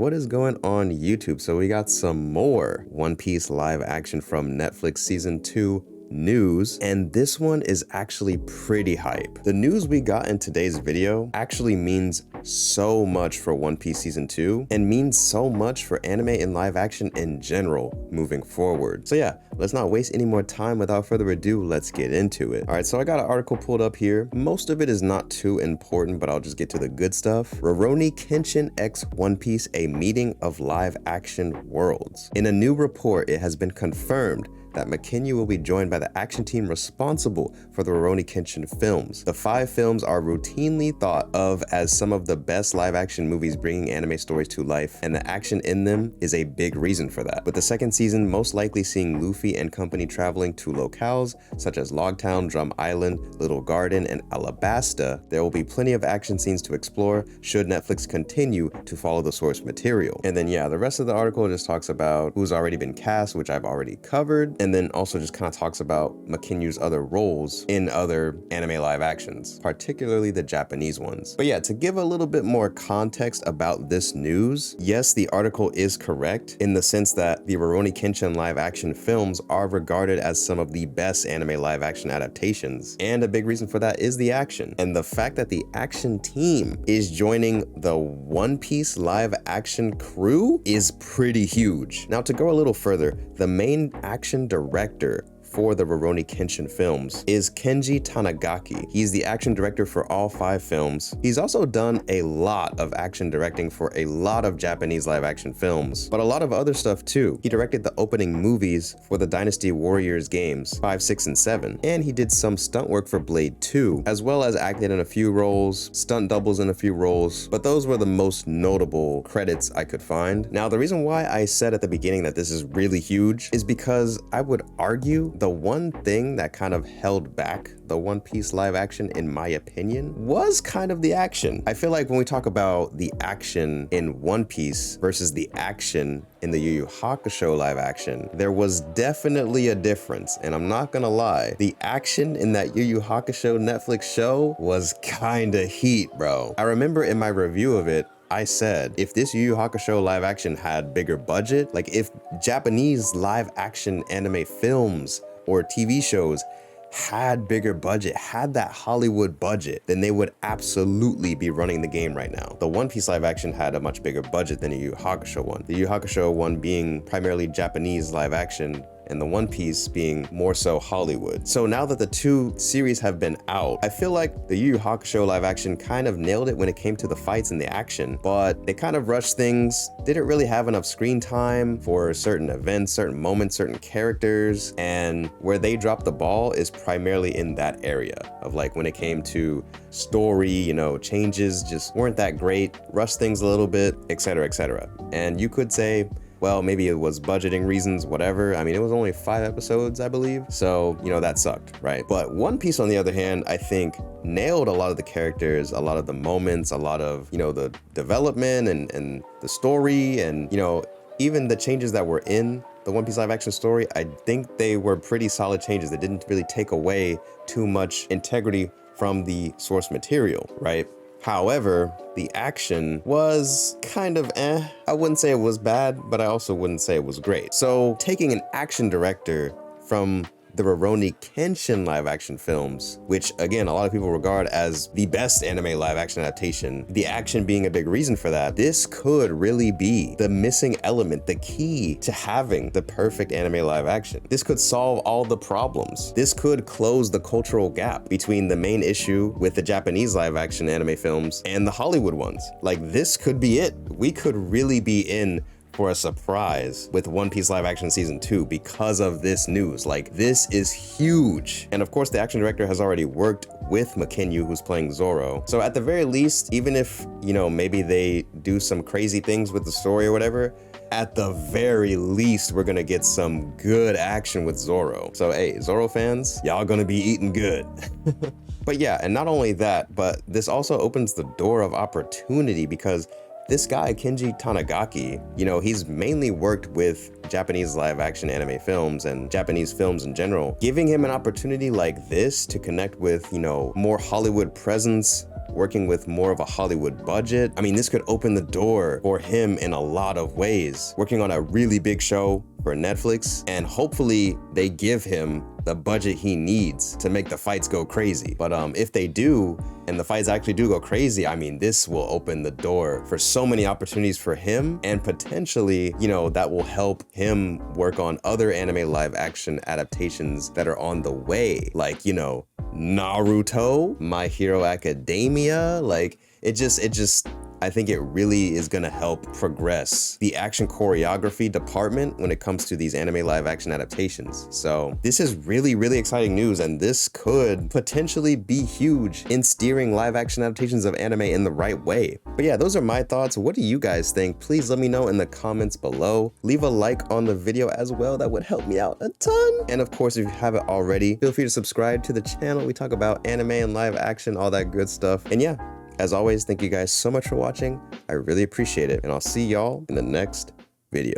what is going on YouTube? So we got some more One Piece live action from Netflix season 2 news, and this one is actually pretty hype. The news we got in today's video actually means so much for One Piece season 2 and means so much for anime and live action in general moving forward. So yeah, let's not waste any more time. Without further ado, let's get into it. All right, so I got an article pulled up here. Most of it is not too important, but I'll just get to the good stuff. Rurouni Kenshin X One Piece, a meeting of live action worlds. In a new report, it has been confirmed that Mackenyu will be joined by the action team responsible for the Rurouni Kenshin films. The 5 films are routinely thought of as some of the best live action movies bringing anime stories to life, and the action in them is a big reason for that. With the second season most likely seeing Luffy and company traveling to locales such as Logtown, Drum Island, Little Garden, and Alabasta, there will be plenty of action scenes to explore should Netflix continue to follow the source material. And then yeah, the rest of the article just talks about who's already been cast, which I've already covered, and then also just kind of talks about Mackenyu's other roles in other anime live actions, particularly the Japanese ones. But yeah, to give a little bit more context about this news, yes, the article is correct in the sense that the Rurouni Kenshin live action films are regarded as some of the best anime live action adaptations. And a big reason for that is the action. And the fact that the action team is joining the One Piece live action crew is pretty huge. Now, to go a little further, the main action director for the Rurouni Kenshin films is Kenji Tanigaki. He's the action director for all 5 films. He's also done a lot of action directing for a lot of Japanese live action films, but a lot of other stuff too. He directed the opening movies for the Dynasty Warriors games 5, 6, and 7, and he did some stunt work for Blade 2, as well as acted in a few roles, stunt doubles in a few roles, but those were the most notable credits I could find. Now, the reason why I said at the beginning that this is really huge is because I would argue the one thing that kind of held back the One Piece live action, in my opinion, was kind of the action. I feel like when we talk about the action in One Piece versus the action in the Yu Yu Hakusho live action, there was definitely a difference. And I'm not gonna lie, the action in that Yu Yu Hakusho Netflix show was kinda heat, bro. I remember in my review of it, I said, if this Yu Yu Hakusho live action had bigger budget, like if Japanese live action anime films or TV shows had bigger budget, had that Hollywood budget, then they would absolutely be running the game right now. The One Piece live action had a much bigger budget than the Yu Yu Hakusho one. The Yu Yu Hakusho one being primarily Japanese live action, and the One Piece being more so Hollywood. So now that the 2 series have been out, I feel like the Yu Yu Hakusho live action kind of nailed it when it came to the fights and the action, but they kind of rushed things, didn't really have enough screen time for certain events, certain moments, certain characters, and where they dropped the ball is primarily in that area of like when it came to story, you know, changes just weren't that great, rushed things a little bit, etc., etc. And you could say, well, maybe it was budgeting reasons, whatever. I mean, it was only 5 episodes, I believe. So, you know, that sucked, right? But One Piece, on the other hand, I think nailed a lot of the characters, a lot of the moments, a lot of, you know, the development and the story, and, you know, even the changes that were in the One Piece live action story. I think they were pretty solid changes that didn't really take away too much integrity from the source material, right? However, the action was kind of I wouldn't say it was bad, but I also wouldn't say it was great. So taking an action director from the Rurouni Kenshin live action films, which again, a lot of people regard as the best anime live action adaptation, the action being a big reason for that, this could really be the missing element, the key to having the perfect anime live action. This could solve all the problems. This could close the cultural gap between the main issue with the Japanese live action anime films and the Hollywood ones. Like, this could be it. We could really be in for a surprise with One Piece live action season 2 because of this news. Like, this is huge. And of course, the action director has already worked with Mackenyu, who's playing Zoro. So at the very least, even if, you know, maybe they do some crazy things with the story or whatever, at the very least, we're gonna get some good action with Zoro. So hey, Zoro fans, y'all gonna be eating good. But yeah, and not only that, but this also opens the door of opportunity because this guy, Kenji Tanigaki, you know, he's mainly worked with Japanese live action anime films and Japanese films in general. Giving him an opportunity like this to connect with, you know, more Hollywood presence, working with more of a Hollywood budget. I mean, this could open the door for him in a lot of ways. Working on a really big show for Netflix, and hopefully they give him the budget he needs to make the fights go crazy. But if they do, and the fights actually do go crazy, I mean, this will open the door for so many opportunities for him, and potentially, you know, that will help him work on other anime live action adaptations that are on the way. Like, you know, Naruto, My Hero Academia, like it just, I think it really is gonna help progress the action choreography department when it comes to these anime live action adaptations. So this is really, really exciting news, and this could potentially be huge in steering live action adaptations of anime in the right way. But yeah, those are my thoughts. What do you guys think? Please let me know in the comments below. Leave a like on the video as well. That would help me out a ton. And of course, if you haven't already, feel free to subscribe to the channel. We talk about anime and live action, all that good stuff. And yeah, as always, thank you guys so much for watching. I really appreciate it, and I'll see y'all in the next video.